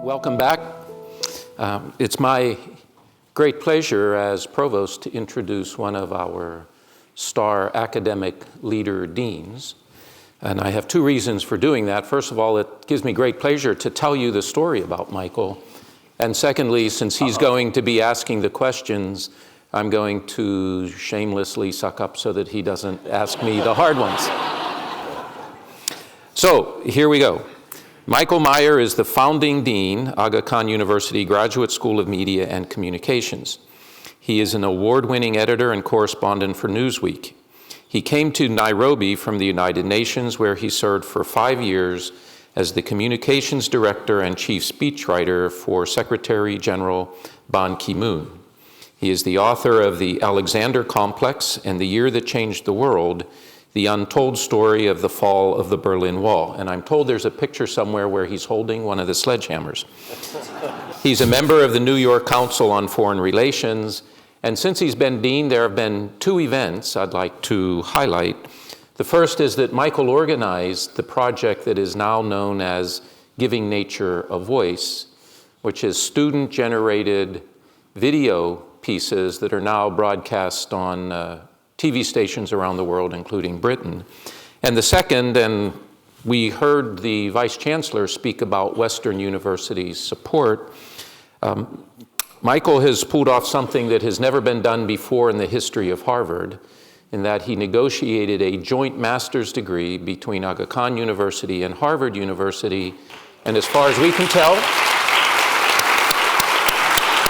Welcome back. It's my great pleasure as provost to introduce one of our star academic leader deans. And I have two reasons for doing that. First of all, it gives me great pleasure to tell you the story about Michael. And secondly, since he's going to be asking the questions, I'm going to shamelessly suck up so that he doesn't ask me the hard ones. So here we go. Michael Meyer is the founding dean, Aga Khan University Graduate School of Media and Communications. He is an award-winning editor and correspondent for Newsweek. He came to Nairobi from the United Nations, where he served for 5 years as the communications director and chief speechwriter for Secretary General Ban Ki-moon. He is the author of The Alexander Complex and The Year That Changed the World, The Untold Story of the Fall of the Berlin Wall. And I'm told there's a picture somewhere where he's holding one of the sledgehammers. He's a member of the New York Council on Foreign Relations. And since he's been dean, there have been two events I'd like to highlight. The first is that Michael organized the project that is now known as Giving Nature a Voice, which is student-generated video pieces that are now broadcast on TV stations around the world, including Britain. And the second, and we heard the Vice Chancellor speak about Western universities' support, Michael has pulled off something that has never been done before in the history of Harvard, in that he negotiated a joint master's degree between Aga Khan University and Harvard University, and as far as we can tell,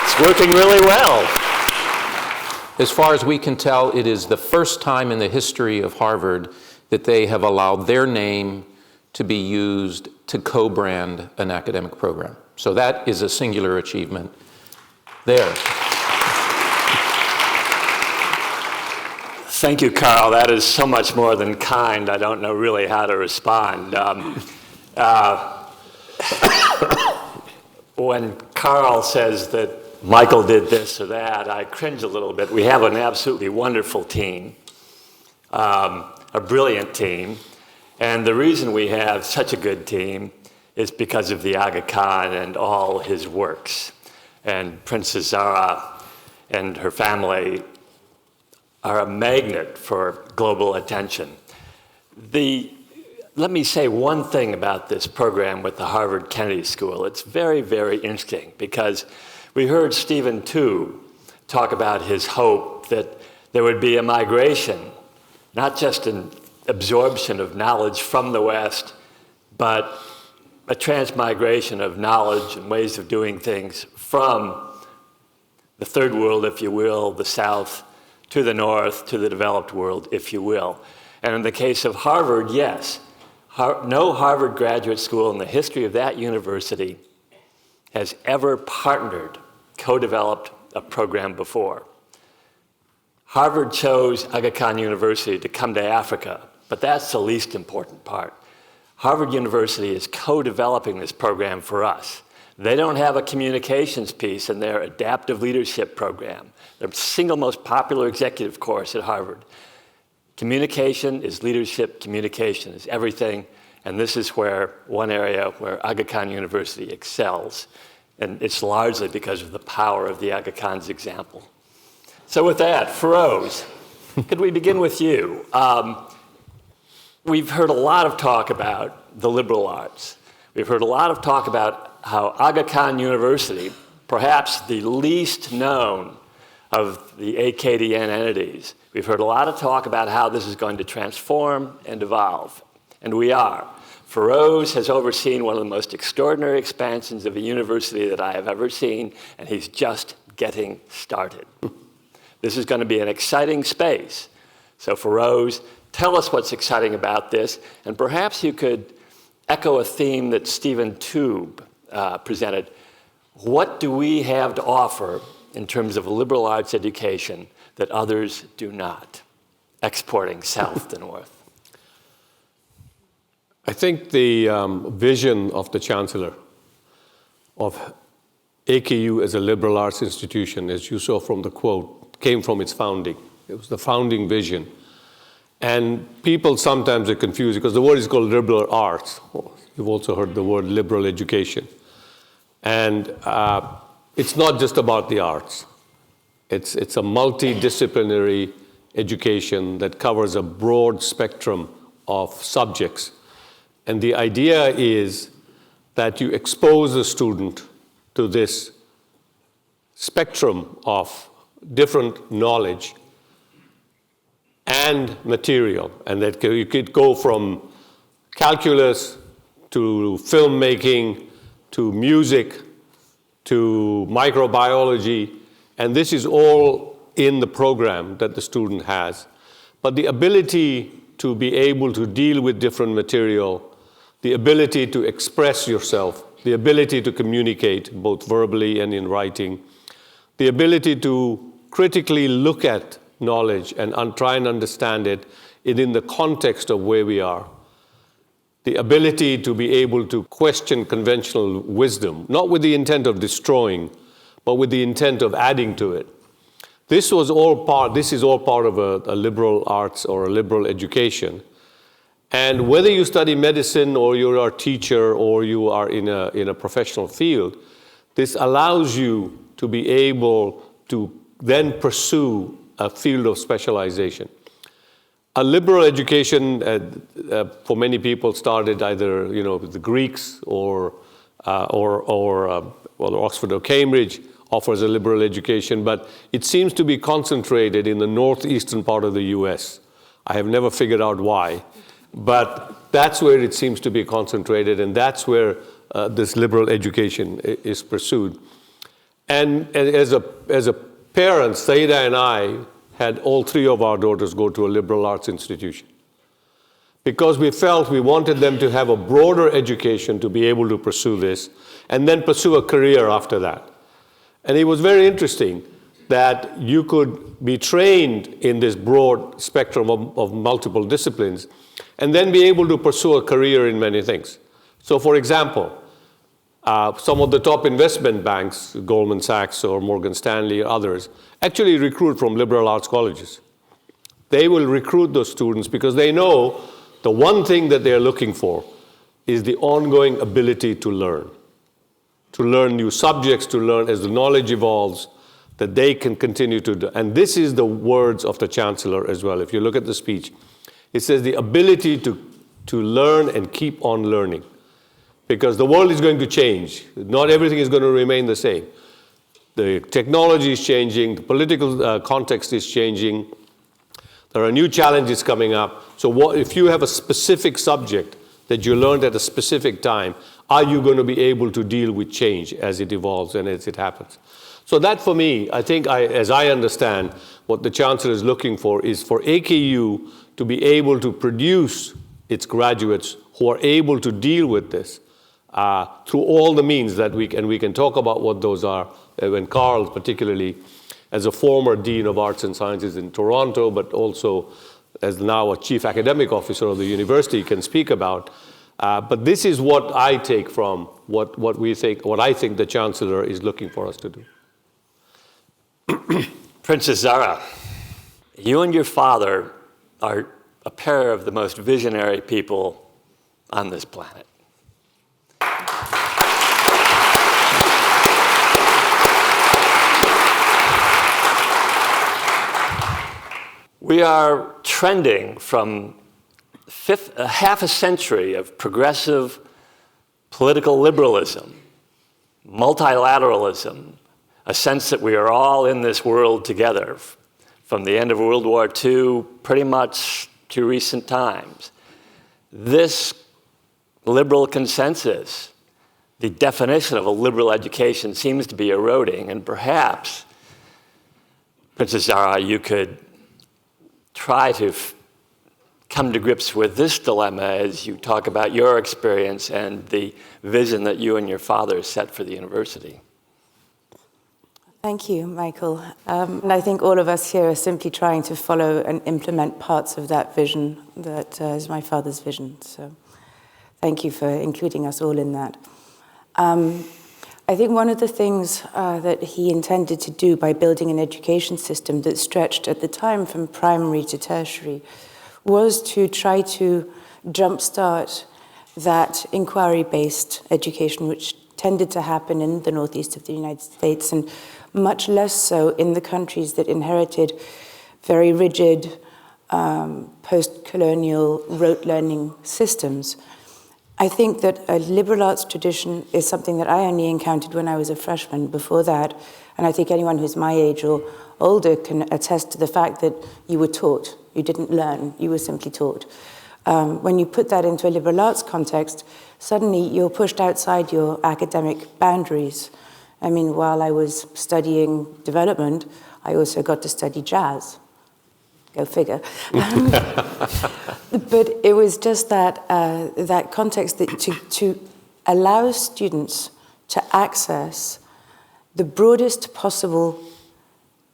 it's working really well. As far as we can tell, it is the first time in the history of Harvard that they have allowed their name to be used to co-brand an academic program. So that is a singular achievement there. Thank you, Carl. That is so much more than kind. I don't know really how to respond. When Carl says that Michael did this or that, I cringe a little bit. We have an absolutely wonderful team, a brilliant team. And the reason we have such a good team is because of the Aga Khan and all his works. And Princess Zara and her family are a magnet for global attention. Let me say one thing about this program with the Harvard Kennedy School. It's very, very interesting because we heard Stephen Tu talk about his hope that there would be a migration, not just an absorption of knowledge from the West, but a transmigration of knowledge and ways of doing things from the third world, if you will, the South, to the North, to the developed world, if you will. And in the case of Harvard, yes, no Harvard graduate school in the history of that university has ever partnered, co-developed a program before. Harvard chose Aga Khan University to come to Africa, but that's the least important part. Harvard University is co-developing this program for us. They don't have a communications piece in their adaptive leadership program, the single most popular executive course at Harvard. Communication is leadership, communication is everything, and this is where one area where Aga Khan University excels. And it's largely because of the power of the Aga Khan's example. So with that, Feroz, could we begin with you? We've heard a lot of talk about the liberal arts. We've heard a lot of talk about how Aga Khan University, perhaps the least known of the AKDN entities, we've heard a lot of talk about how this is going to transform and evolve, and we are. Feroz has overseen one of the most extraordinary expansions of a university that I have ever seen, and he's just getting started. This is going to be an exciting space. So Feroz, tell us what's exciting about this, and perhaps you could echo a theme that Stephen Tu presented. What do we have to offer in terms of liberal arts education that others do not, exporting south to north? I think the vision of the Chancellor of AKU as a liberal arts institution, as you saw from the quote, came from its founding. It was the founding vision. And people sometimes are confused because the word is called liberal arts. You've also heard the word liberal education. And it's not just about the arts. It's a multidisciplinary education that covers a broad spectrum of subjects. And the idea is that you expose the student to this spectrum of different knowledge and material, and that you could go from calculus to filmmaking to music to microbiology, and this is all in the program that the student has. But the ability to be able to deal with different material, the ability to express yourself, the ability to communicate both verbally and in writing, the ability to critically look at knowledge and try and understand it in the context of where we are. The ability to be able to question conventional wisdom, not with the intent of destroying, but with the intent of adding to it. This is all part of a liberal arts or a liberal education. And whether you study medicine or you're a teacher or you are in a professional field, this allows you to be able to then pursue a field of specialization. A liberal education, for many people, started either with the Greeks or Oxford or Cambridge offers a liberal education, but it seems to be concentrated in the northeastern part of the U.S. I have never figured out why, but that's where it seems to be concentrated, and that's where this liberal education is pursued. And as a parent, Saida and I had all three of our daughters go to a liberal arts institution because we felt we wanted them to have a broader education to be able to pursue this and then pursue a career after that. And it was very interesting that you could be trained in this broad spectrum of multiple disciplines and then be able to pursue a career in many things. So for example, some of the top investment banks, Goldman Sachs or Morgan Stanley or others, actually recruit from liberal arts colleges. They will recruit those students because they know the one thing that they're looking for is the ongoing ability to learn new subjects, to learn as the knowledge evolves, that they can continue to do. And this is the words of the Chancellor as well. If you look at the speech, it says the ability to learn and keep on learning. Because the world is going to change. Not everything is going to remain the same. The technology is changing, the political context is changing. There are new challenges coming up. So if you have a specific subject that you learned at a specific time, are you going to be able to deal with change as it evolves and as it happens? So that for me, I think as I understand, what the Chancellor is looking for is for AKU to be able to produce its graduates who are able to deal with this through all the means that we can talk about what those are. When Carl, particularly as a former Dean of Arts and Sciences in Toronto, but also as now a Chief Academic Officer of the university, can speak about. But this is what I take from what I think the Chancellor is looking for us to do. Princess Zahra, you and your father are a pair of the most visionary people on this planet. We are trending from half a century of progressive political liberalism, multilateralism, a sense that we are all in this world together, from the end of World War II pretty much to recent times. This liberal consensus, the definition of a liberal education, seems to be eroding, and perhaps, Princess Zahra, you could try to come to grips with this dilemma as you talk about your experience and the vision that you and your father set for the university. Thank you, Michael. And I think all of us here are simply trying to follow and implement parts of that vision that is my father's vision. So thank you for including us all in that. I think one of the things that he intended to do by building an education system that stretched at the time from primary to tertiary was to try to jumpstart that inquiry-based education which tended to happen in the northeast of the United States, and much less so in the countries that inherited very rigid post-colonial rote learning systems. I think that a liberal arts tradition is something that I only encountered when I was a freshman. Before that, and I think anyone who's my age or older can attest to the fact that you were taught. You didn't learn, you were simply taught. When you put that into a liberal arts context, suddenly you're pushed outside your academic boundaries. I mean, while I was studying development, I also got to study jazz. Go figure. But it was just that context that to allow students to access the broadest possible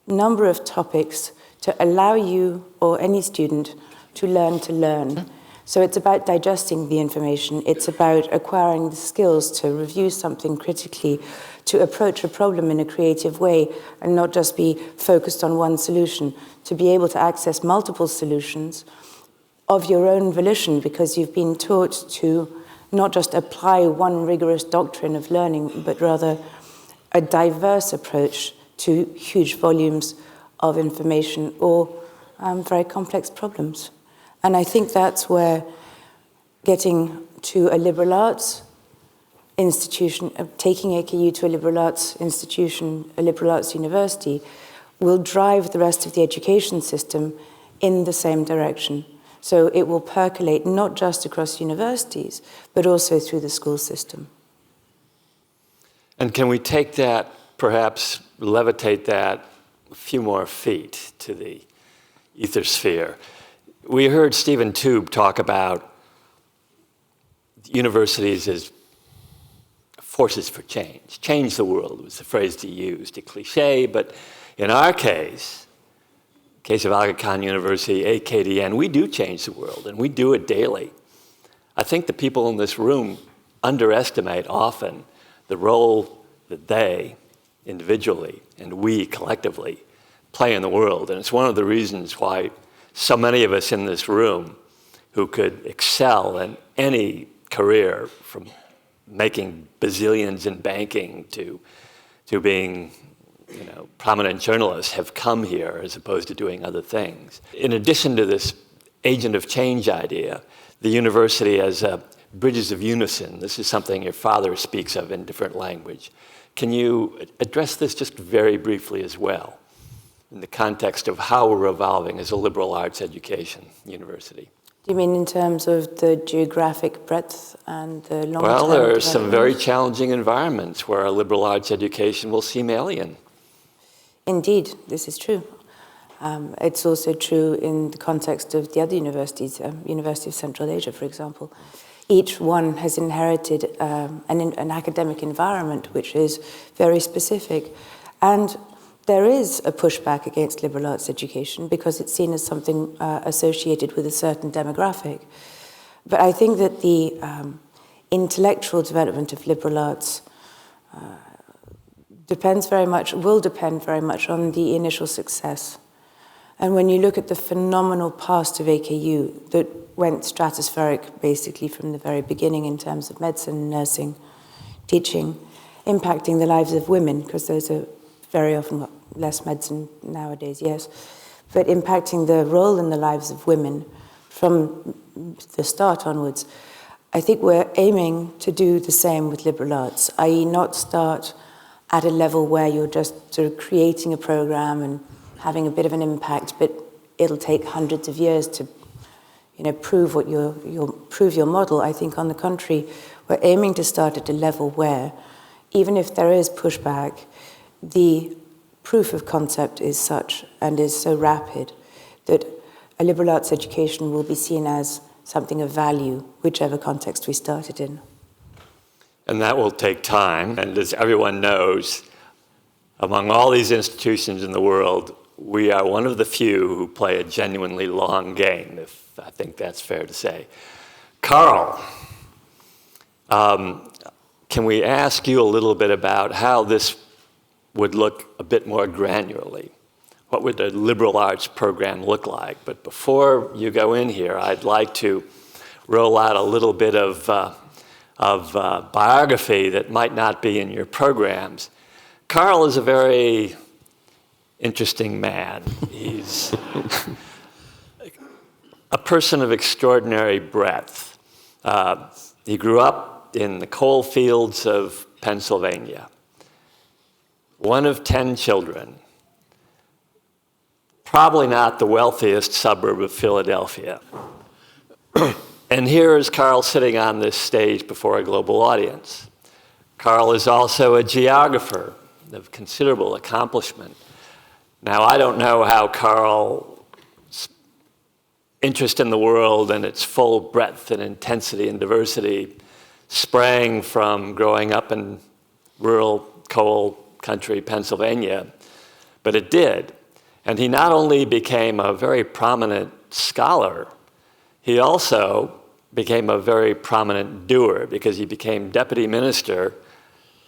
number of topics to allow you or any student to learn. So it's about digesting the information. It's about acquiring the skills to review something critically, to approach a problem in a creative way and not just be focused on one solution, to be able to access multiple solutions of your own volition because you've been taught to not just apply one rigorous doctrine of learning, but rather a diverse approach to huge volumes of information or very complex problems. And I think that's where getting to a liberal arts institution, taking AKU to a liberal arts institution, a liberal arts university, will drive the rest of the education system in the same direction. So it will percolate not just across universities, but also through the school system. And can we take that, perhaps levitate that a few more feet to the ether sphere? We heard Stephen Toub talk about universities as forces for change. Change the world was the phrase he used, a cliche, but in our case of Aga Khan University, AKDN, we do change the world, and we do it daily. I think the people in this room underestimate often the role that they, individually, and we, collectively, play in the world. And it's one of the reasons why so many of us in this room who could excel in any career, from making bazillions in banking to being prominent journalists, have come here as opposed to doing other things. In addition to this agent of change idea, the university as bridges of unison, this is something your father speaks of in different language. Can you address this just very briefly as well, in the context of how we're evolving as a liberal arts education university? Do you mean in terms of the geographic breadth and the long-term Well, there are some development? very challenging environments where a liberal arts education will seem alien. Indeed, this is true. It's also true in the context of the other universities, University of Central Asia, for example. Each one has inherited an academic environment which is very specific. And there is a pushback against liberal arts education because it's seen as something associated with a certain demographic. But I think that the intellectual development of liberal arts will depend very much on the initial success. And when you look at the phenomenal past of AKU that went stratospheric basically from the very beginning in terms of medicine, nursing, teaching, impacting the lives of women, because those are very often less medicine nowadays, yes, but impacting the role in the lives of women from the start onwards. I think we're aiming to do the same with liberal arts, i.e. not start at a level where you're just sort of creating a program and having a bit of an impact, but it'll take hundreds of years to prove prove your model. I think on the contrary, we're aiming to start at a level where, even if there is pushback, the proof of concept is such and is so rapid that a liberal arts education will be seen as something of value, whichever context we start it in. And that will take time. And as everyone knows, among all these institutions in the world, we are one of the few who play a genuinely long game, if I think that's fair to say. Carl, can we ask you a little bit about how this would look a bit more granularly? What would a liberal arts program look like? But before you go in here, I'd like to roll out a little bit of biography that might not be in your programs. Carl is a very interesting man. He's a person of extraordinary breadth. He grew up in the coal fields of Pennsylvania, one of 10 children, probably not the wealthiest suburb of Philadelphia. And here is Carl sitting on this stage before a global audience. Carl is also a geographer of considerable accomplishment. Now, I don't know how Carl's interest in the world and its full breadth and intensity and diversity sprang from growing up in rural coal country Pennsylvania, but it did. And he not only became a very prominent scholar, he also became a very prominent doer because he became deputy minister,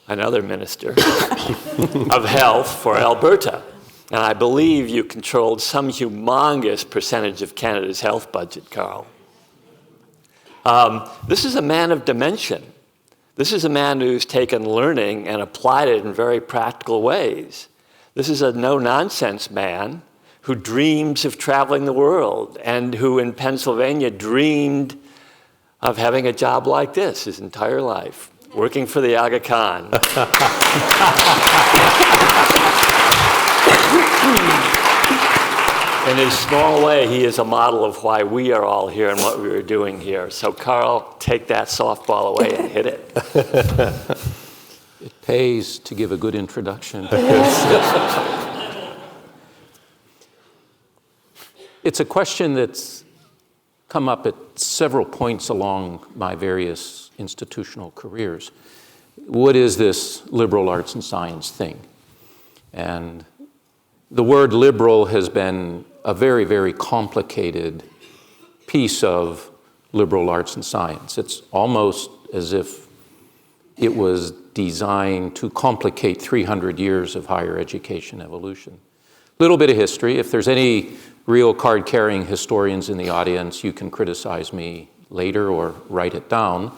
another minister, of health for Alberta. And I believe you controlled some humongous percentage of Canada's health budget, Carl. This is a man of dimension. This is a man who's taken learning and applied it in very practical ways. This is a no-nonsense man who dreams of traveling the world and who in Pennsylvania dreamed of having a job like this his entire life, working for the Aga Khan. In his small way, he is a model of why we are all here and what we are doing here. So, Carl, take that softball away and hit it. It pays to give a good introduction. It's a question that's come up at several points along my various institutional careers. What is this liberal arts and science thing? And the word liberal has been a very, very complicated piece of liberal arts and science. It's almost as if it was designed to complicate 300 years of higher education evolution. A little bit of history. If there's any real card-carrying historians in the audience, you can criticize me later or write it down.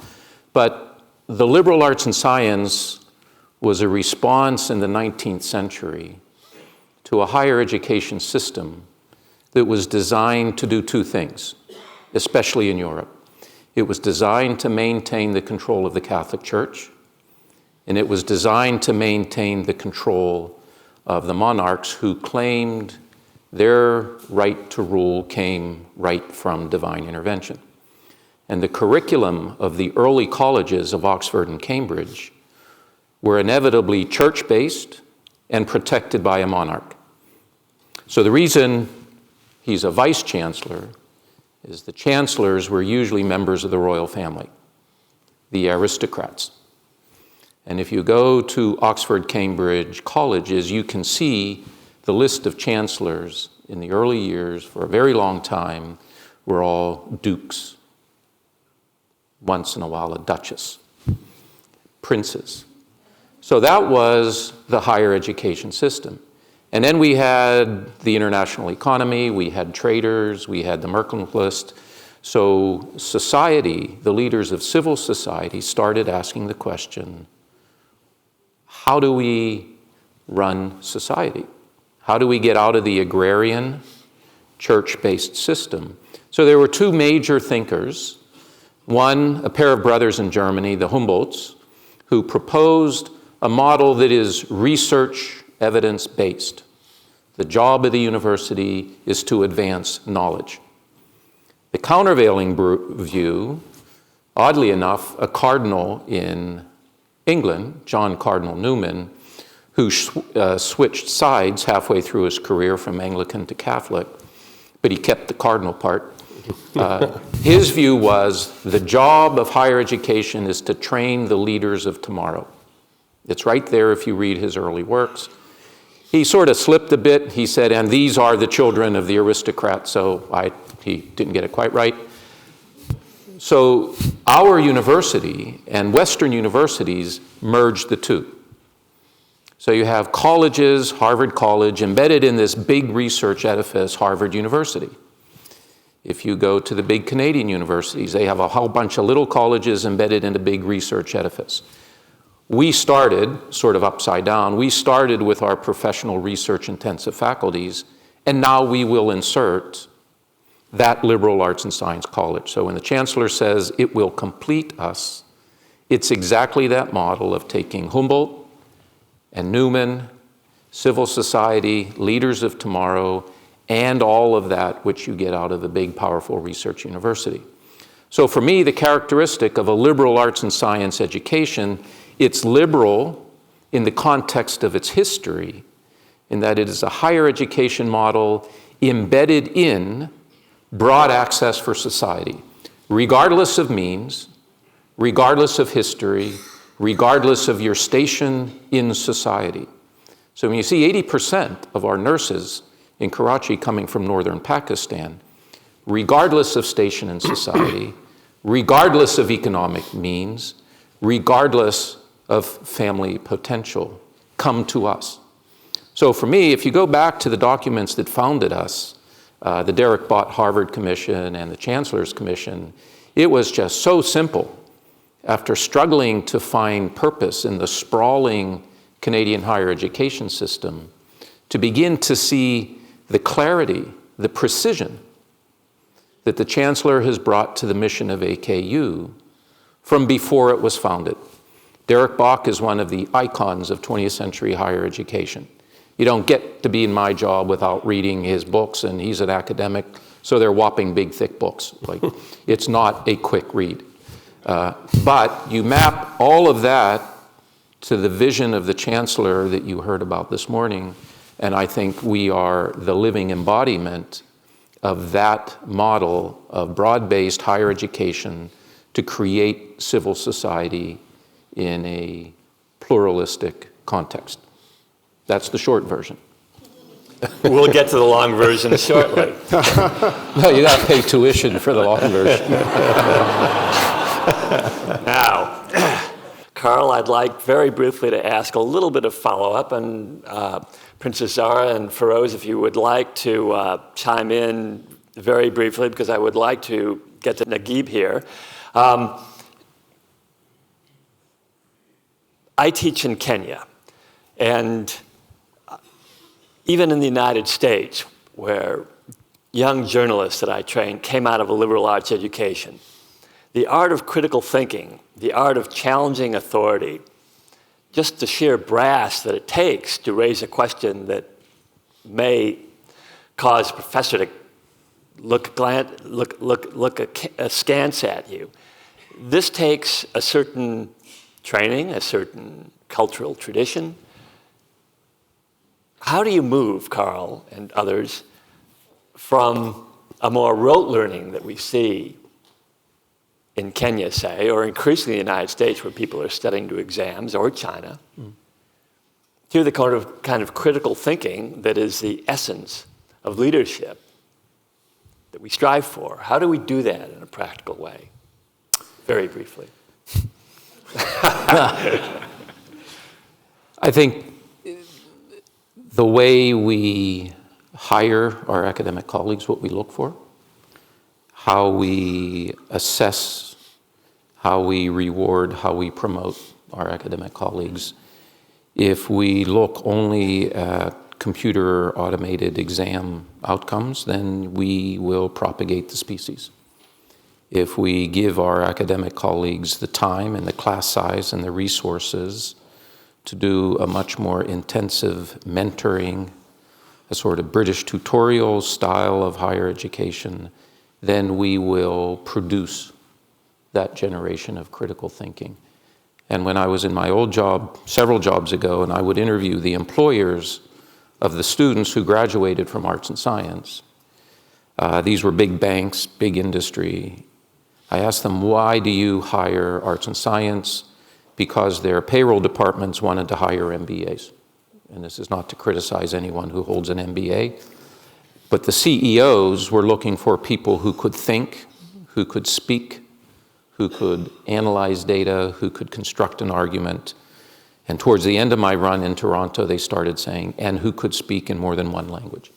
But the liberal arts and science was a response in the 19th century to a higher education system that was designed to do two things, especially in Europe. It was designed to maintain the control of the Catholic Church, and it was designed to maintain the control of the monarchs who claimed their right to rule came right from divine intervention. And the curriculum of the early colleges of Oxford and Cambridge were inevitably church-based and protected by a monarch. So the reason he's a vice-chancellor is the chancellors were usually members of the royal family, the aristocrats. And if you go to Oxford, Cambridge colleges, you can see the list of chancellors in the early years for a very long time were all dukes, once in a while a duchess, princes. So that was the higher education system. And then we had the international economy, we had traders, we had the mercantilist. So society, the leaders of civil society, started asking the question, how do we run society? How do we get out of the agrarian, church-based system? So there were two major thinkers. One, a pair of brothers in Germany, the Humboldts, who proposed a model that is research evidence-based. The job of the university is to advance knowledge. The countervailing view, oddly enough, a cardinal in England, John Cardinal Newman, who switched sides halfway through his career from Anglican to Catholic, but he kept the cardinal part. His view was the job of higher education is to train the leaders of tomorrow. It's right there if you read his early works. He sort of slipped a bit. He said, and these are the children of the aristocrats, so he didn't get it quite right. So our university and Western universities merged the two. So you have colleges, Harvard College, embedded in this big research edifice, Harvard University. If you go to the big Canadian universities, they have a whole bunch of little colleges embedded in a big research edifice. We started sort of upside down. We started with our professional research-intensive faculties, and now we will insert that liberal arts and science college. So when the chancellor says it will complete us, it's exactly that model of taking Humboldt and Newman, civil society, leaders of tomorrow, and all of that which you get out of a big, powerful research university. So for me, the characteristic of a liberal arts and science education, it's liberal in the context of its history, in that it is a higher education model embedded in broad access for society, regardless of means, regardless of history, regardless of your station in society. So when you see 80% of our nurses in Karachi coming from northern Pakistan, regardless of station in society, regardless of economic means, regardless of family potential, come to us. So for me, if you go back to the documents that founded us, the Derek Bott Harvard Commission and the Chancellor's Commission, it was just so simple. After struggling to find purpose in the sprawling Canadian higher education system, to begin to see the clarity, the precision that the Chancellor has brought to the mission of AKU from before it was founded. Derek Bok is one of the icons of 20th century higher education. You don't get to be in my job without reading his books, and he's an academic, so they're whopping big, thick books. Like, it's not a quick read. But you map all of that to the vision of the Chancellor that you heard about this morning, and I think we are the living embodiment of that model of broad-based higher education to create civil society in a pluralistic context. That's the short version. We'll get to the long version shortly. No, you got to pay tuition for the long version. Now, Carl, I'd like very briefly to ask a little bit of follow-up, and Princess Zara and Feroz, if you would like to chime in very briefly, because I would like to get to Naguib here. I teach in Kenya, and even in the United States, where young journalists that I trained came out of a liberal arts education, the art of critical thinking, the art of challenging authority, just the sheer brass that it takes to raise a question that may cause a professor to look askance at you. This takes a certain training, a certain cultural tradition. How do you move, Carl and others, from a more rote learning that we see in Kenya, say, or increasingly in the United States, where people are studying to exams, or China, to the kind of critical thinking that is the essence of leadership that we strive for? How do we do that in a practical way? Very briefly. I think the way we hire our academic colleagues, what we look for, how we assess, how we reward, how we promote our academic colleagues. If we look only at computer automated exam outcomes, then we will propagate the species. If we give our academic colleagues the time and the class size and the resources to do a much more intensive mentoring, a sort of British tutorial style of higher education, then we will produce that generation of critical thinking. And when I was in my old job, several jobs ago, and I would interview the employers of the students who graduated from arts and science, these were big banks, big industry. I asked them, why do you hire arts and science? Because their payroll departments wanted to hire MBAs. And this is not to criticize anyone who holds an MBA, but the CEOs were looking for people who could think, who could speak, who could analyze data, who could construct an argument. And towards the end of my run in Toronto, they started saying, and who could speak in more than one language.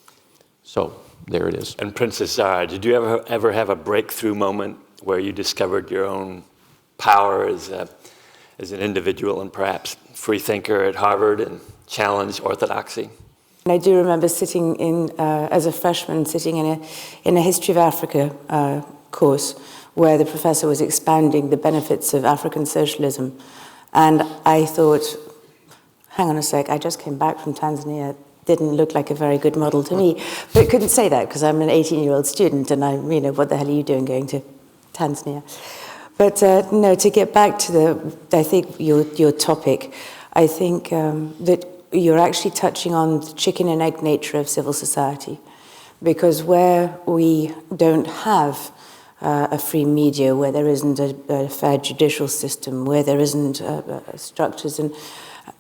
So there it is. And Princess Zara, did you ever have a breakthrough moment where you discovered your own power as an individual and perhaps free thinker at Harvard and challenged orthodoxy? And I do remember sitting as a freshman, sitting in a History of Africa course where the professor was expounding the benefits of African socialism. And I thought, hang on a sec, I just came back from Tanzania. Didn't look like a very good model to me. But couldn't say that because I'm an 18-year-old student and what the hell are you doing going to Tanzania? But no, to get back to I think your topic, I think that you're actually touching on the chicken and egg nature of civil society. Because where we don't have a free media, where there isn't a fair judicial system, where there isn't structures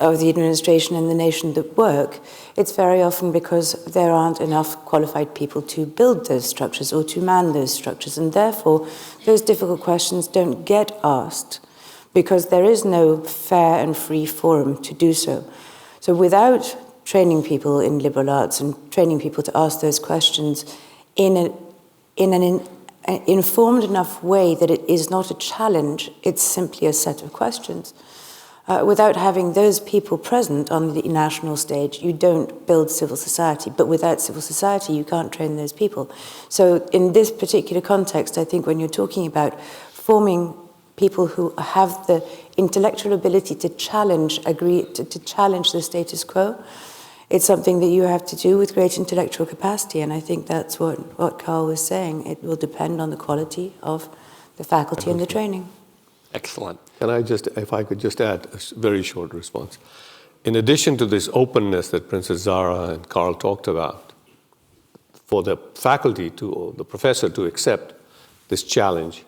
of the administration and the nation that work, it's very often because there aren't enough qualified people to build those structures or to man those structures. And therefore, those difficult questions don't get asked because there is no fair and free forum to do so. So without training people in liberal arts and training people to ask those questions in an informed enough way that it is not a challenge, it's simply a set of questions. Without having those people present on the national stage, you don't build civil society. But without civil society, you can't train those people. So in this particular context, I think when you're talking about forming people who have the intellectual ability to challenge the status quo, it's something that you have to do with great intellectual capacity. And I think that's what Carl was saying. It will depend on the quality of the faculty and the training. Excellent. Can I if I could just add a very short response. In addition to this openness that Princess Zara and Carl talked about, for the faculty or the professor to accept this challenge,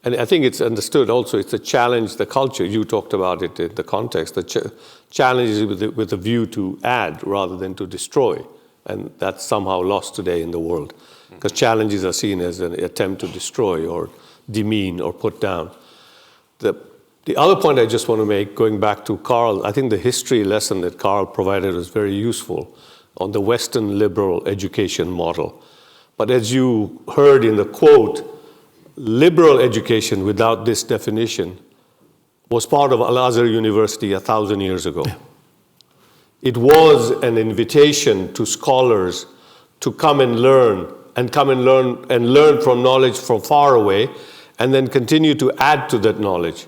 and I think it's understood also, it's a challenge, the culture, you talked about it in the context, the challenge is with a view to add rather than to destroy, and that's somehow lost today in the world, because challenges are seen as an attempt to destroy or demean or put down. The other point I just want to make, going back to Carl, I think the history lesson that Carl provided was very useful on the Western liberal education model. But as you heard in the quote, liberal education without this definition was part of Al-Azhar University 1,000 years ago. It was an invitation to scholars to come and learn from knowledge from far away, and then continue to add to that knowledge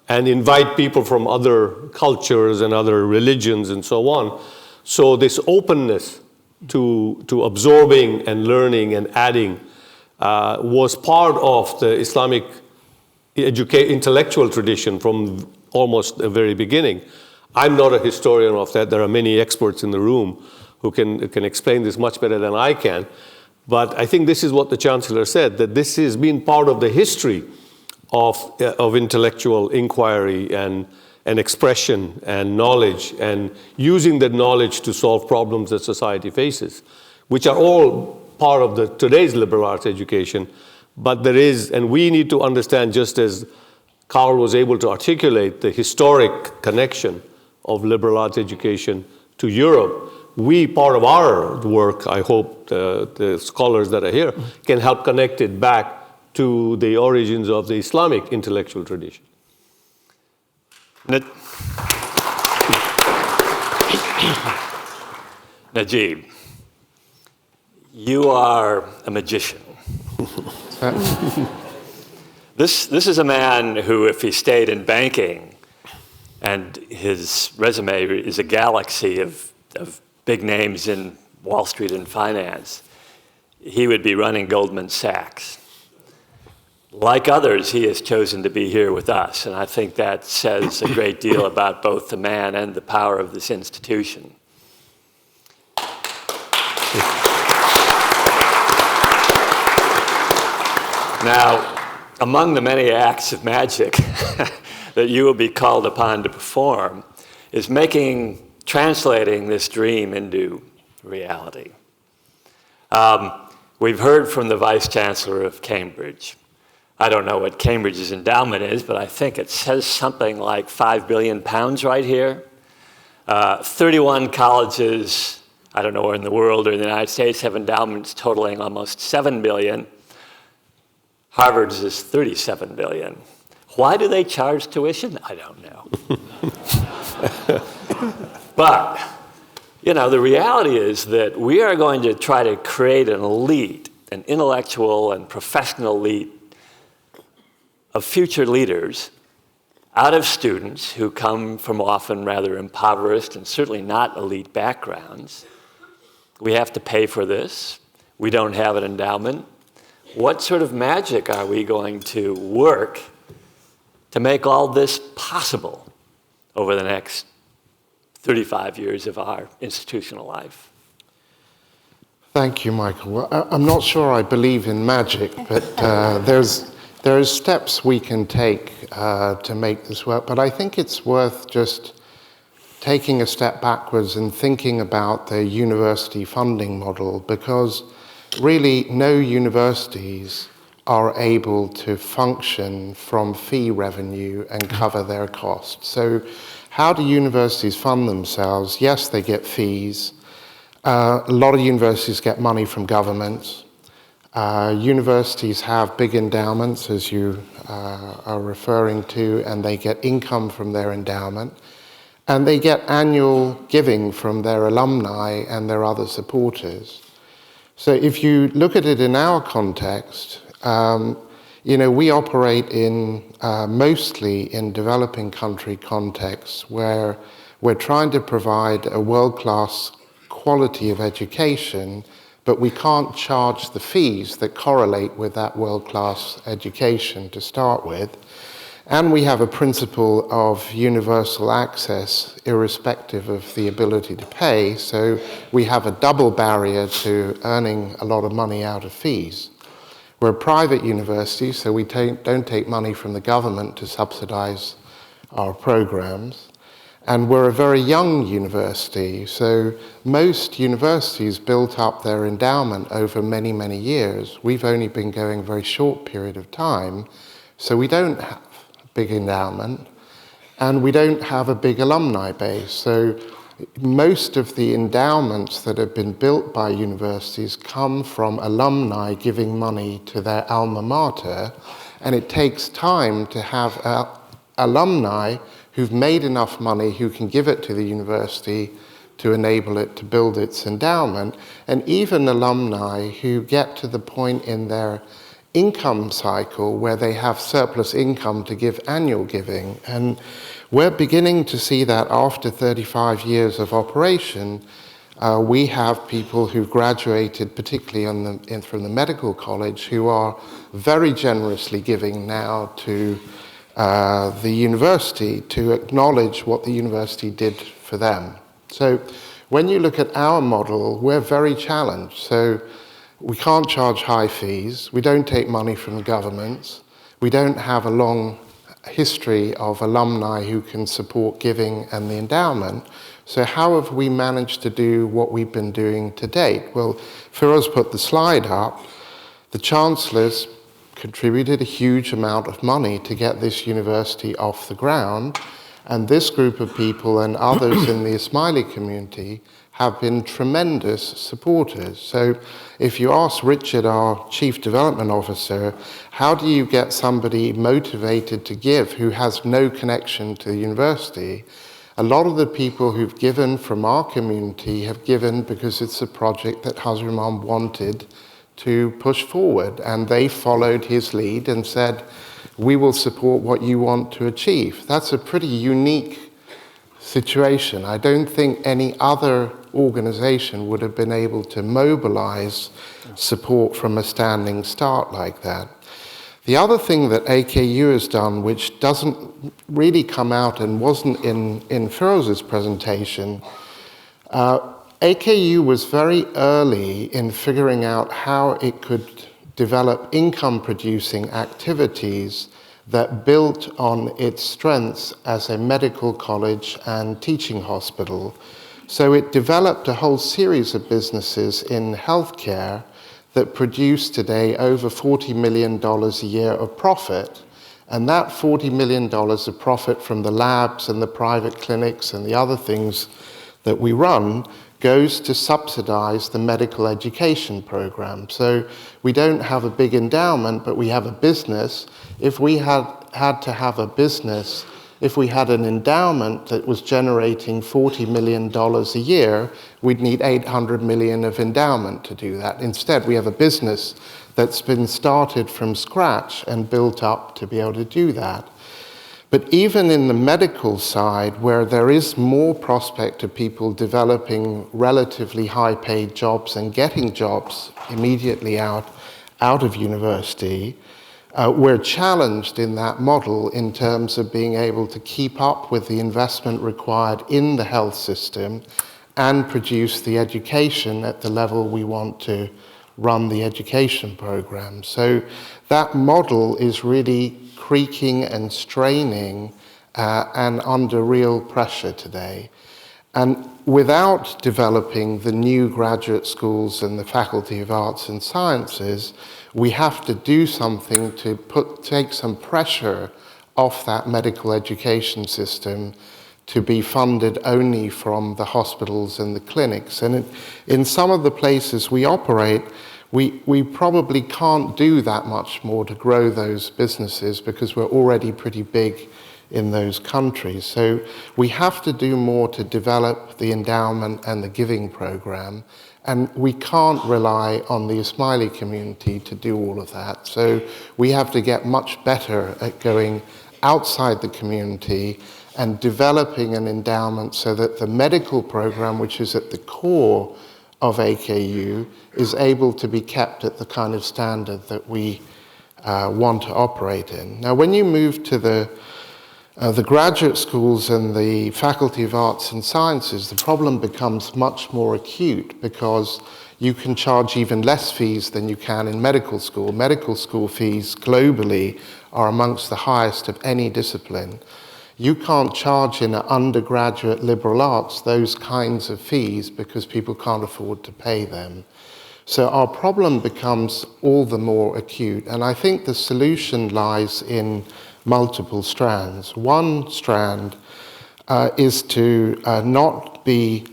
and invite people from other cultures and other religions and so on. So this openness to absorbing and learning and adding was part of the Islamic intellectual tradition from almost the very beginning. I'm not a historian of that. There are many experts in the room who can explain this much better than I can. But I think this is what the Chancellor said, that this has been part of the history of intellectual inquiry and expression and knowledge, and using that knowledge to solve problems that society faces, which are all part of today's liberal arts education. But there is, and we need to understand, just as Carl was able to articulate the historic connection of liberal arts education to Europe, part of our work, I hope the scholars that are here can help connect it back to the origins of the Islamic intellectual tradition. Naguib, you are a magician. This is a man who, if he stayed in banking, and his resume is a galaxy of big names in Wall Street and finance, he would be running Goldman Sachs. Like others, he has chosen to be here with us, and I think that says a great deal about both the man and the power of this institution. Now, among the many acts of magic that you will be called upon to perform is translating this dream into reality. We've heard from the Vice Chancellor of Cambridge. I don't know what Cambridge's endowment is, but I think it says something like £5 billion right here. 31 colleges I don't know where in the world or in the United States, have endowments totaling almost $7 billion. Harvard's is $37 billion. Why do they charge tuition? I don't know. But, you know, the reality is that we are going to try to create an elite, an intellectual and professional elite of future leaders out of students who come from often rather impoverished and certainly not elite backgrounds. We have to pay for this. We don't have an endowment. What sort of magic are we going to work to make all this possible over the next 35 years of our institutional life? Thank you, Michael. Well, I'm not sure I believe in magic, but there are steps we can take to make this work. But I think it's worth just taking a step backwards and thinking about the university funding model, because really no universities are able to function from fee revenue and cover their costs. So how do universities fund themselves? Yes, they get fees. A lot of universities get money from governments. Universities have big endowments, as you are referring to, and they get income from their endowment. And they get annual giving from their alumni and their other supporters. So if you look at it in our context, you know, we operate in mostly in developing country contexts where we're trying to provide a world-class quality of education, but we can't charge the fees that correlate with that world-class education to start with. And we have a principle of universal access irrespective of the ability to pay, so we have a double barrier to earning a lot of money out of fees. We're a private university, so we don't take money from the government to subsidize our programs. And we're a very young university, so most universities built up their endowment over many, many years. We've only been going a very short period of time, so we don't have big endowment, and we don't have a big alumni base. So most of the endowments that have been built by universities come from alumni giving money to their alma mater, and it takes time to have alumni who've made enough money who can give it to the university to enable it to build its endowment, and even alumni who get to the point in their income cycle where they have surplus income to give annual giving. And we're beginning to see that after 35 years of operation. We have people who've graduated, particularly from the medical college, who are very generously giving now to the university to acknowledge what the university did for them. So when you look at our model, we're very challenged. So we can't charge high fees. We don't take money from governments. We don't have a long history of alumni who can support giving and the endowment. So how have we managed to do what we've been doing to date? Well, Firoz put the slide up. The chancellors contributed a huge amount of money to get this university off the ground. And this group of people and others in the Ismaili community have been tremendous supporters. So if you ask Richard, our Chief Development Officer, how do you get somebody motivated to give who has no connection to the university? A lot of the people who've given from our community have given because it's a project that Hazrat Imam wanted to push forward, and they followed his lead and said, we will support what you want to achieve. That's a pretty unique situation. I don't think any other organization would have been able to mobilize support from a standing start like that. The other thing that AKU has done, which doesn't really come out and wasn't in Firoz's presentation, AKU was very early in figuring out how it could develop income-producing activities that built on its strengths as a medical college and teaching hospital. So it developed a whole series of businesses in healthcare that produce today over $40 million a year of profit. And that $40 million of profit from the labs and the private clinics and the other things that we run goes to subsidize the medical education program. So we don't have a big endowment, but we have a business. If we had to have a business, if we had an endowment that was generating $40 million a year, we'd need 800 million of endowment to do that. Instead, we have a business that's been started from scratch and built up to be able to do that. But even in the medical side, where there is more prospect of people developing relatively high-paid jobs and getting jobs immediately out of university, we're challenged in that model in terms of being able to keep up with the investment required in the health system and produce the education at the level we want to run the education program. So that model is really creaking and straining and under real pressure today. And without developing the new graduate schools and the Faculty of Arts and Sciences, we have to do something to take some pressure off that medical education system to be funded only from the hospitals and the clinics. And in some of the places we operate, we probably can't do that much more to grow those businesses because we're already pretty big in those countries. So we have to do more to develop the endowment and the giving program. And we can't rely on the Ismaili community to do all of that. So we have to get much better at going outside the community and developing an endowment so that the medical program, which is at the core of AKU, is able to be kept at the kind of standard that we want to operate in. Now, when you move to the graduate schools and the Faculty of Arts and Sciences, the problem becomes much more acute because you can charge even less fees than you can in medical school. Medical school fees globally are amongst the highest of any discipline. You can't charge in an undergraduate liberal arts those kinds of fees because people can't afford to pay them. So our problem becomes all the more acute. And I think the solution lies in multiple strands. One strand is to not be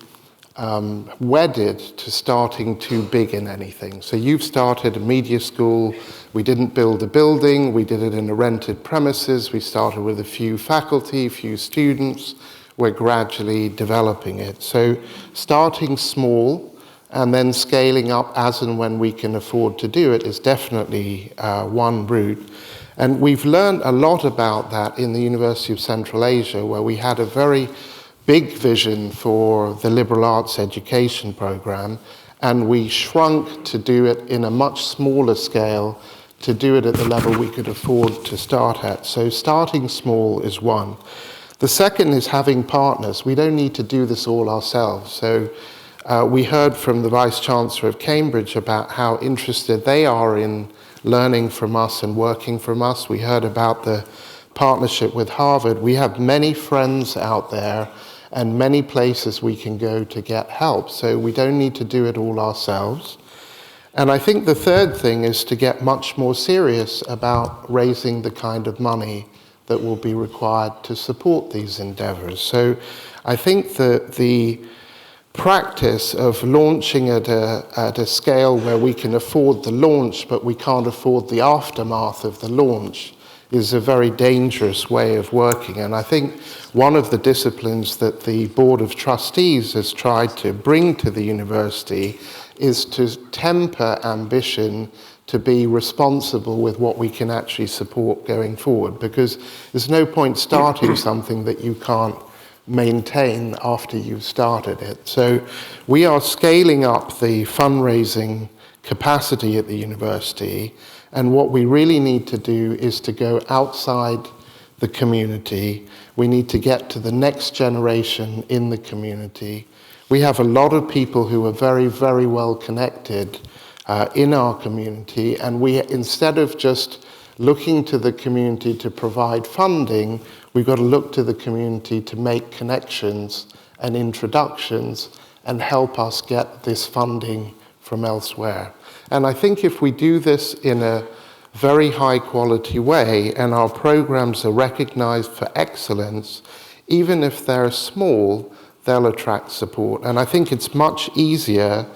wedded to starting too big in anything. So you've started a media school. We didn't build a building. We did it in a rented premises. We started with a few faculty, a few students. We're gradually developing it. So starting small and then scaling up as and when we can afford to do it is definitely one route. And we've learned a lot about that in the University of Central Asia, where we had a very big vision for the liberal arts education program, and we shrunk to do it in a much smaller scale, to do it at the level we could afford to start at. So starting small is one. The second is having partners. We don't need to do this all ourselves. So we heard from the Vice Chancellor of Cambridge about how interested they are in learning from us and working from us. We heard about the partnership with Harvard. We have many friends out there and many places we can go to get help. So we don't need to do it all ourselves. And I think the third thing is to get much more serious about raising the kind of money that will be required to support these endeavors. So I think that the practice of launching at a scale where we can afford the launch but we can't afford the aftermath of the launch is a very dangerous way of working. And I think one of the disciplines that the Board of Trustees has tried to bring to the university is to temper ambition to be responsible with what we can actually support going forward, because there's no point starting something that you can't maintain after you've started it. So we are scaling up the fundraising capacity at the university, and what we really need to do is to go outside the community. We need to get to the next generation in the community. We have a lot of people who are very, very well connected in our community, and we, instead of just looking to the community to provide funding, we've got to look to the community to make connections and introductions and help us get this funding from elsewhere. And I think if we do this in a very high quality way and our programs are recognized for excellence, even if they're small, they'll attract support. And I think it's much easier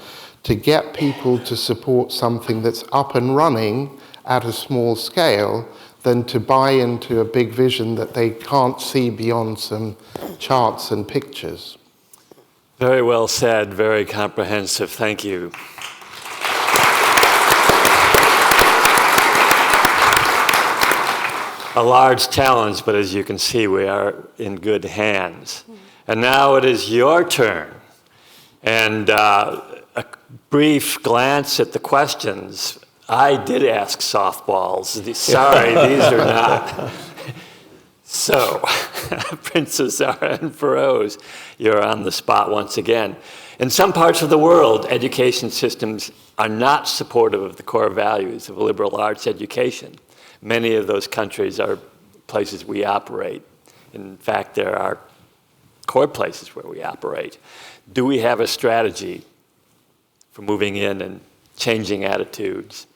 to get people to support something that's up and running at a small scale than to buy into a big vision that they can't see beyond some charts and pictures. Very well said, very comprehensive. Thank you. A large challenge, but as you can see, we are in good hands. And now it is your turn. And a brief glance at the questions. I did ask softballs. Sorry, these are not. So, Princess Zara and Feroz, you're on the spot once again. In some parts of the world, education systems are not supportive of the core values of liberal arts education. Many of those countries are places we operate. In fact, there are core places where we operate. Do we have a strategy for moving in and changing attitudes?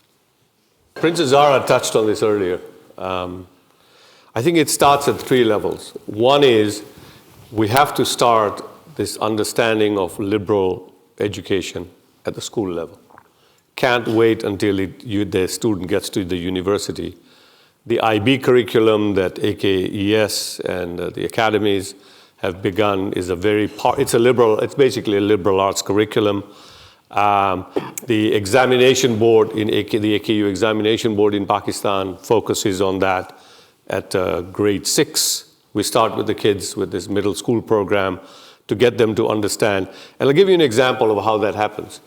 Princess Zara touched on this earlier. I think it starts at 3 levels. One is we have to start this understanding of liberal education at the school level. Can't wait until the student gets to the university. The IB curriculum that AKES and the academies have begun is it's basically a liberal arts curriculum. The examination board the AKU examination board in Pakistan focuses on that at grade 6. We start with the kids with this middle school program to get them to understand. And I'll give you an example of how that happens.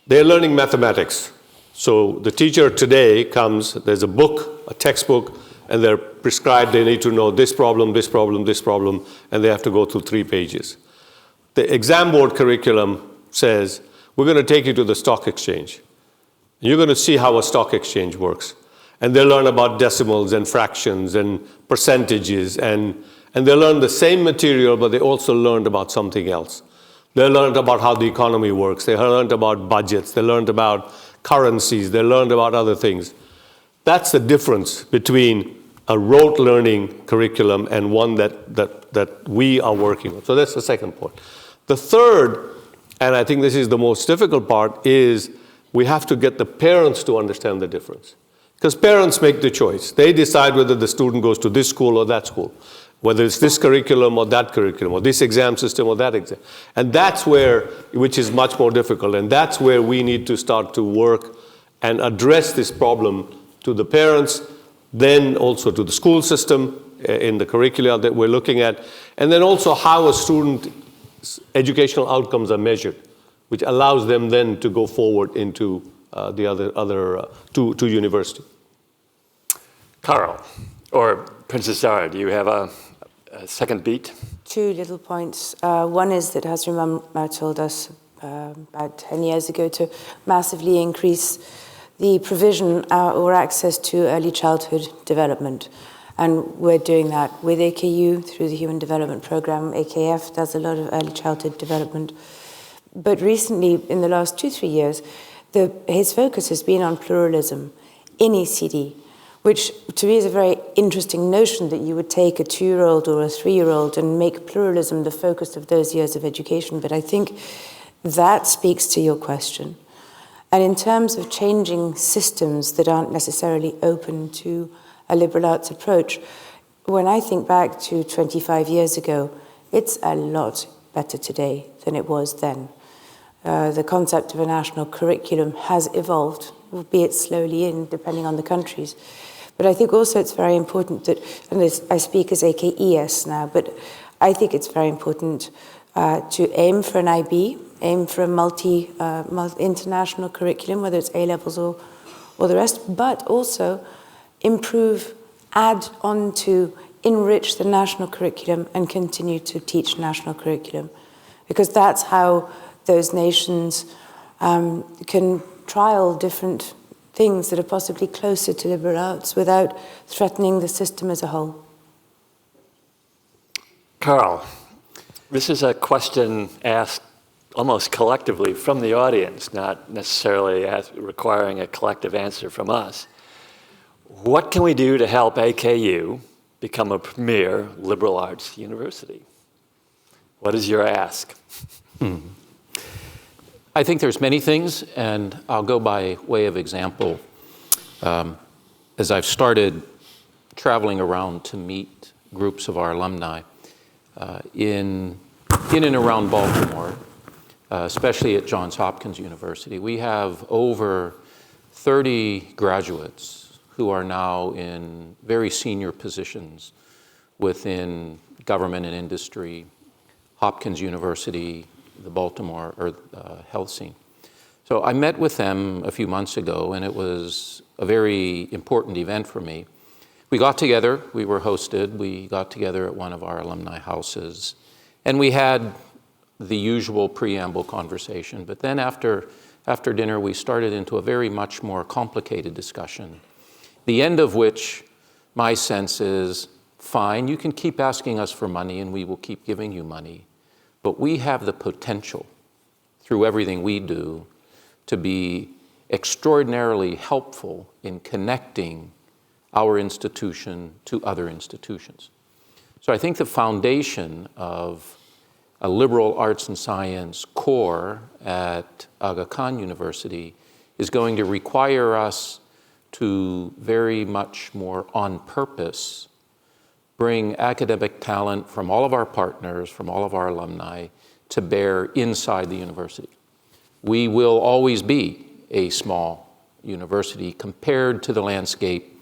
They're learning mathematics. So the teacher today comes, there's a book, a textbook, and they're prescribed they need to know this problem, this problem, this problem, and they have to go through 3 pages. The exam board curriculum says, we're going to take you to the stock exchange. You're going to see how a stock exchange works. And they learn about decimals and fractions and percentages, and they learn the same material, but they also learned about something else. They learned about how the economy works. They learned about budgets. They learned about currencies. They learned about other things. That's the difference between a rote learning curriculum and one that we are working on. So that's the second point. The third, and I think this is the most difficult part, is we have to get the parents to understand the difference. Because parents make the choice. They decide whether the student goes to this school or that school, whether it's this curriculum or that curriculum, or this exam system or that exam. And that's which is much more difficult, and that's where we need to start to work and address this problem to the parents, then also to the school system in the curricula that we're looking at, and then also how a student's educational outcomes are measured, which allows them then to go forward into to university. Carl, or Princess Zara, do you have a second beat? 2 little points. One is that Hasri told us about 10 years ago to massively increase the provision or access to early childhood development. And we're doing that with AKU through the Human Development Program. AKF does a lot of early childhood development. But recently, in the last 2-3 years, his focus has been on pluralism in ECD, which to me is a very interesting notion that you would take a 2-year-old or a 3-year-old and make pluralism the focus of those years of education. But I think that speaks to your question. And in terms of changing systems that aren't necessarily open to a liberal arts approach, when I think back to 25 years ago, it's a lot better today than it was then. The concept of a national curriculum has evolved, albeit slowly depending on the countries. But I think also it's very important that, and I speak as AKES now, but I think it's very important to aim for an IB, aim for a international curriculum, whether it's A-levels or the rest, but also improve, add on to, enrich the national curriculum and continue to teach national curriculum. Because that's how those nations can trial different things that are possibly closer to liberal arts without threatening the system as a whole. Carl, this is a question asked almost collectively from the audience, not necessarily requiring a collective answer from us. What can we do to help AKU become a premier liberal arts university? What is your ask? I think there's many things, and I'll go by way of example. As I've started traveling around to meet groups of our alumni in and around Baltimore, especially at Johns Hopkins University, we have over 30 graduates who are now in very senior positions within government and industry, Hopkins University, the Baltimore health scene. So I met with them a few months ago, and it was a very important event for me. We got together, we were hosted, we got together at one of our alumni houses, and we had the usual preamble conversation. But then after dinner, we started into a very much more complicated discussion, the end of which my sense is, fine, you can keep asking us for money and we will keep giving you money, but we have the potential through everything we do to be extraordinarily helpful in connecting our institution to other institutions. So I think the foundation of a liberal arts and science core at Aga Khan University is going to require us to very much more on purpose bring academic talent from all of our partners, from all of our alumni, to bear inside the university. We will always be a small university compared to the landscape,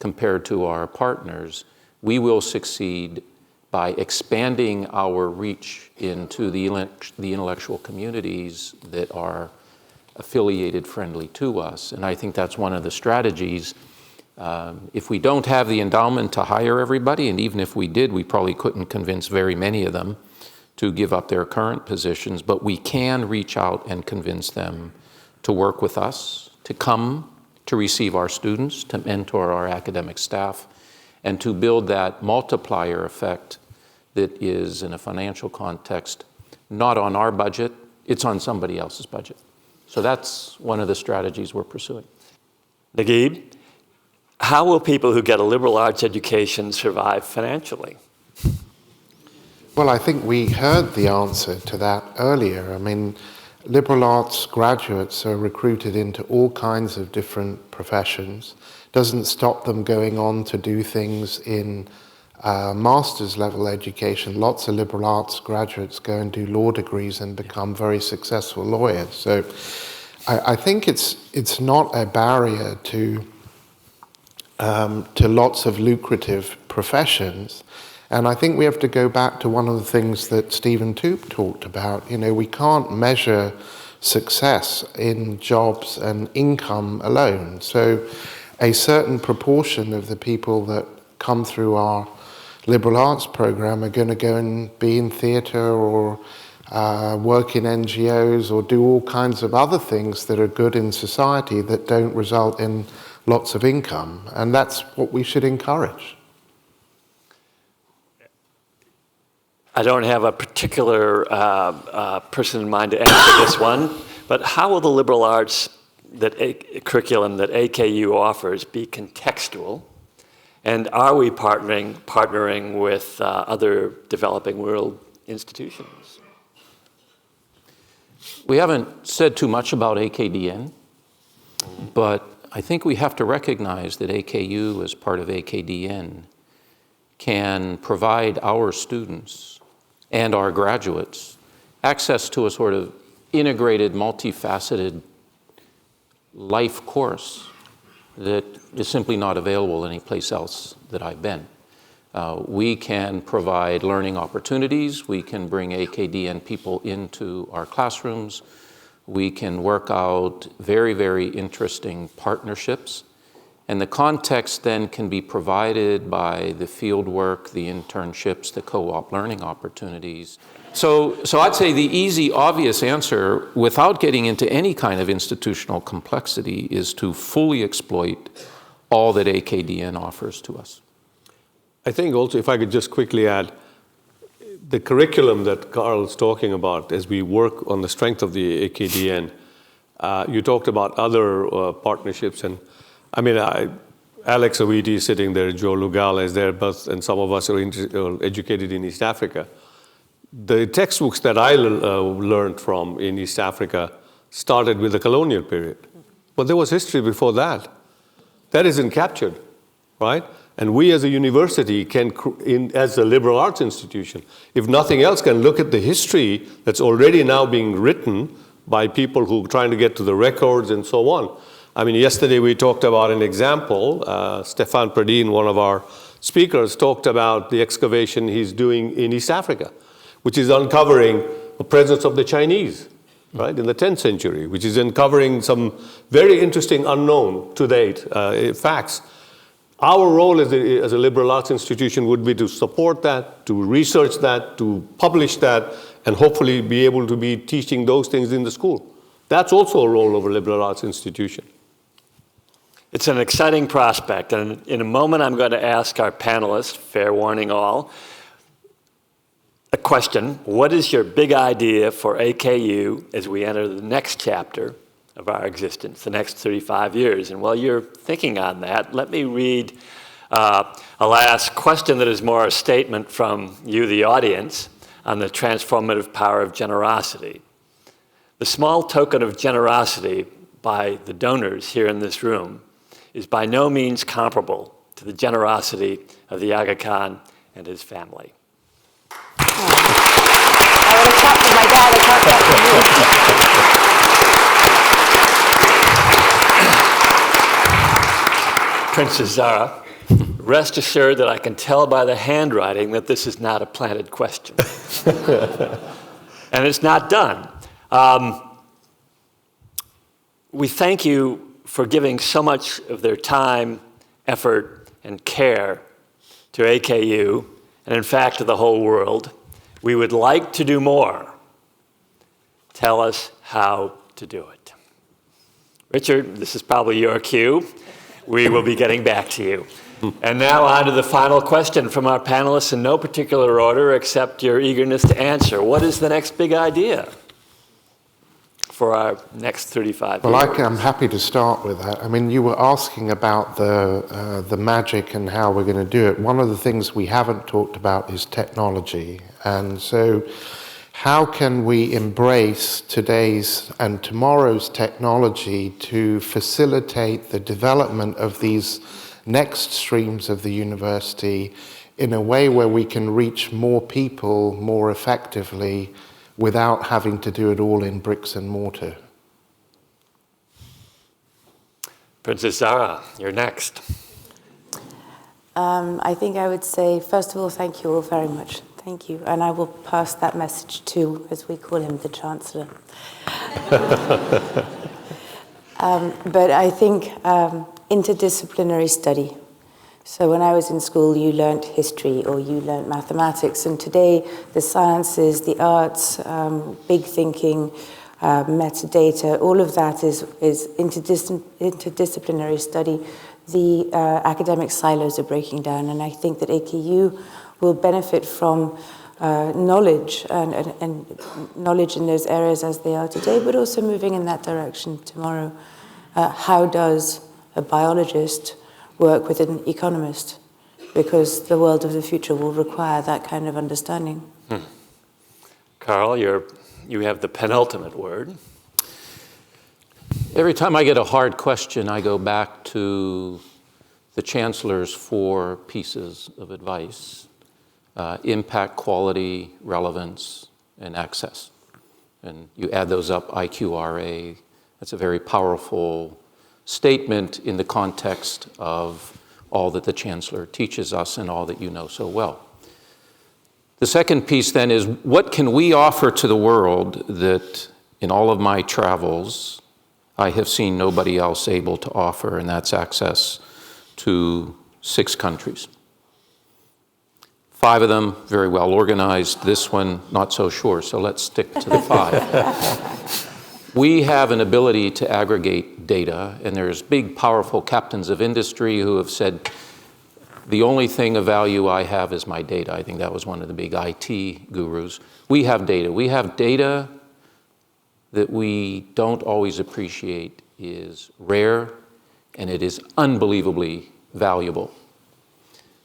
compared to our partners. We will succeed by expanding our reach into the intellectual communities that are affiliated friendly to us. And I think that's one of the strategies. If we don't have the endowment to hire everybody, and even if we did, we probably couldn't convince very many of them to give up their current positions, but we can reach out and convince them to work with us, to come to receive our students, to mentor our academic staff, and to build that multiplier effect that is, in a financial context, not on our budget, it's on somebody else's budget. So that's one of the strategies we're pursuing. Naguib, how will people who get a liberal arts education survive financially? Well, I think we heard the answer to that earlier. I mean, liberal arts graduates are recruited into all kinds of different professions. Doesn't stop them going on to do things in master's level education. Lots of liberal arts graduates go and do law degrees and become very successful lawyers. So I think it's not a barrier to lots of lucrative professions. And I think we have to go back to one of the things that Stephen Toop talked about. You know, we can't measure success in jobs and income alone. So a certain proportion of the people that come through our liberal arts program are going to go and be in theatre or work in NGOs or do all kinds of other things that are good in society that don't result in lots of income. And that's what we should encourage. I don't have a particular person in mind to answer this one, but how will the liberal arts curriculum that AKU offers be contextual? And are we partnering with other developing world institutions? We haven't said too much about AKDN, but I think we have to recognize that AKU, as part of AKDN, can provide our students and our graduates access to a sort of integrated, multifaceted life course that is simply not available anyplace else that I've been. We can provide learning opportunities. We can bring AKDN people into our classrooms. We can work out very, very interesting partnerships. And the context then can be provided by the field work, the internships, the co-op learning opportunities. So I'd say the easy, obvious answer, without getting into any kind of institutional complexity, is to fully exploit all that AKDN offers to us. I think also, if I could just quickly add, the curriculum that Carl's talking about as we work on the strength of the AKDN, you talked about other partnerships, and I mean, Alex Awidi is sitting there, Joe Lugal is there, and some of us are educated in East Africa. the textbooks that I learned from in East Africa started with the colonial period. But there was history before that. That isn't captured, right? And we as a university can, as a liberal arts institution, if nothing else, can look at the history that's already now being written by people who are trying to get to the records and so on. I mean, yesterday we talked about an example. Stefan Pradin, one of our speakers, talked about the excavation he's doing in East Africa, which is uncovering the presence of the Chinese, right, in the 10th century, which is uncovering some very interesting unknown to date facts. Our role as a liberal arts institution would be to support that, to research that, to publish that, and hopefully be able to be teaching those things in the school. That's also a role of a liberal arts institution. It's an exciting prospect, and in a moment I'm going to ask our panelists, fair warning all, a question. What is your big idea for AKU as we enter the next chapter of our existence, the next 35 years? And while you're thinking on that, let me read a last question that is more a statement from you, the audience, on the transformative power of generosity. The small token of generosity by the donors here in this room is by no means comparable to the generosity of the Aga Khan and his family. I would have clapped for my dad, I can't clap for you. Princess Zara, rest assured that I can tell by the handwriting that this is not a planted question. And it's not done. We thank you for giving so much of their time, effort, and care to AKU, and in fact to the whole world. We would like to do more. Tell us how to do it. Richard, this is probably your cue. We will be getting back to you. And now on to the final question from our panelists in no particular order except your eagerness to answer. What is the next big idea for our next 35 years? Well, I'm happy to start with that. I mean, you were asking about the magic and how we're going to do it. One of the things we haven't talked about is technology. And so how can we embrace today's and tomorrow's technology to facilitate the development of these next streams of the university in a way where we can reach more people more effectively without having to do it all in bricks and mortar? Princess Zara, you're next. I think I would say, first of all, thank you all very much. Thank you. And I will pass that message to, as we call him, the Chancellor. But I think interdisciplinary study. So when I was in school, you learnt history or you learnt mathematics. And today, the sciences, the arts, big thinking, metadata, all of that is interdisciplinary study. The academic silos are breaking down. And I think that AKU will benefit from knowledge and knowledge in those areas as they are today, but also moving in that direction tomorrow. How does a biologist work with an economist? Because the world of the future will require that kind of understanding. Carl, you have the penultimate word. Every time I get a hard question, I go back to the Chancellor's 4 pieces of advice: impact, quality, relevance, and access. And you add those up, IQRA. That's a very powerful statement in the context of all that the Chancellor teaches us and all that you know so well. The second piece then is, what can we offer to the world that in all of my travels I have seen nobody else able to offer, and that's access to 6 countries. 5 of them very well organized, this one not so sure, so let's stick to the 5. We have an ability to aggregate data, and there's big, powerful captains of industry who have said, the only thing of value I have is my data. I think that was one of the big IT gurus. We have data. We have data that we don't always appreciate is rare, and it is unbelievably valuable.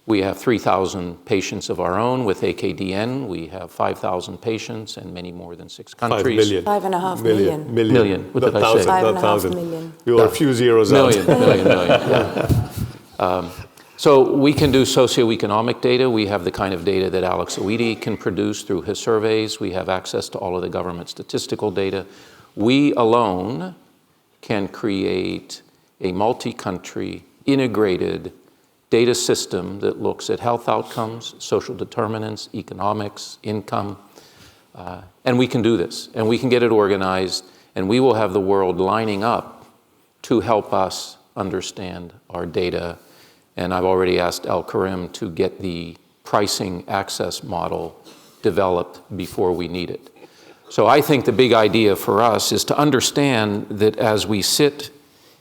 We have 3,000 patients of our own with AKDN. We have 5,000 patients and many more than 6 countries. 5 million. 5.5 million. Million. What did I say? 5.5 million. You are a few zeros out. Million. Yeah. So we can do socioeconomic data. We have the kind of data that Alex Oidi can produce through his surveys. We have access to all of the government statistical data. We alone can create a multi-country integrated data system that looks at health outcomes, social determinants, economics, income, and we can do this, and we can get it organized, and we will have the world lining up to help us understand our data. And I've already asked Al Karim to get the pricing access model developed before we need it. So I think the big idea for us is to understand that as we sit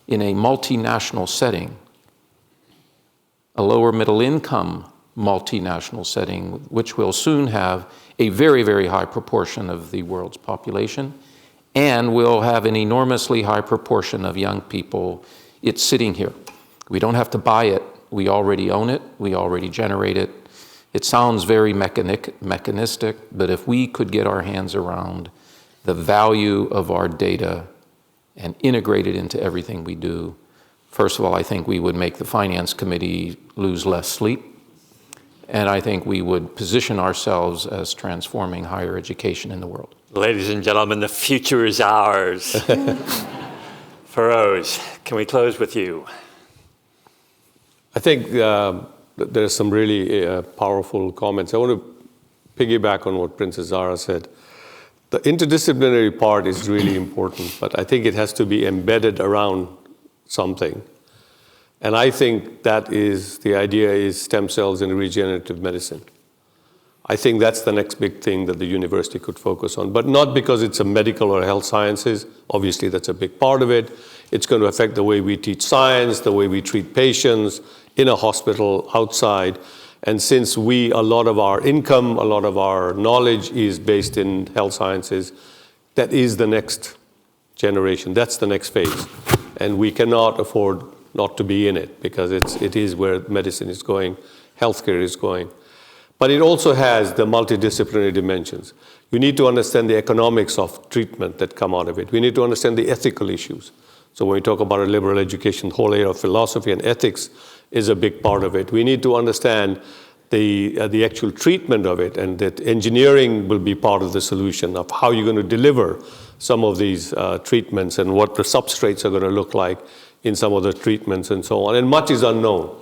in a multinational setting, a lower middle income multinational setting, which will soon have a very, very high proportion of the world's population, and will have an enormously high proportion of young people, it's sitting here. We don't have to buy it. We already own it. We already generate it. It sounds very mechanistic, but if we could get our hands around the value of our data and integrate it into everything we do, first of all, I think we would make the Finance Committee lose less sleep. And I think we would position ourselves as transforming higher education in the world. Ladies and gentlemen, the future is ours. Feroz, can we close with you? I think there are some really powerful comments. I want to piggyback on what Princess Zara said. The interdisciplinary part is really important, but I think it has to be embedded around something. And I think that is, the idea is stem cells in regenerative medicine. I think that's the next big thing that the university could focus on, but not because it's a medical or health sciences. Obviously, that's a big part of it. It's going to affect the way we teach science, the way we treat patients in a hospital, outside. And since a lot of our income, a lot of our knowledge is based in health sciences, that is the next generation. That's the next phase. And we cannot afford not to be in it because it is where medicine is going, healthcare is going. But it also has the multidisciplinary dimensions. You need to understand the economics of treatment that come out of it. We need to understand the ethical issues. So when we talk about a liberal education, the whole area of philosophy and ethics is a big part of it. We need to understand the actual treatment of it, and that engineering will be part of the solution of how you're going to deliver some of these treatments and what the substrates are going to look like in some of the treatments and so on. And much is unknown.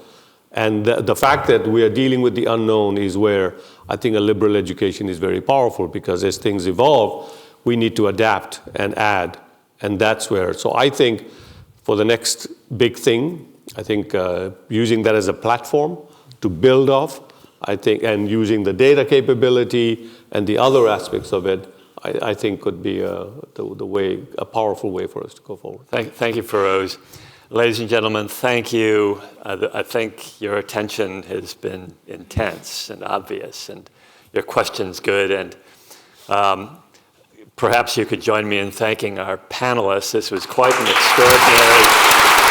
And the fact that we are dealing with the unknown is where I think a liberal education is very powerful, because as things evolve, we need to adapt and add. And that's where, so I think for the next big thing, I think using that as a platform to build off, I think, and using the data capability and the other aspects of it, I think could be the way, a powerful way for us to go forward. Thank you, Feroz. Ladies and gentlemen, thank you. I think your attention has been intense and obvious, and your questions good. And perhaps you could join me in thanking our panelists. This was quite an extraordinary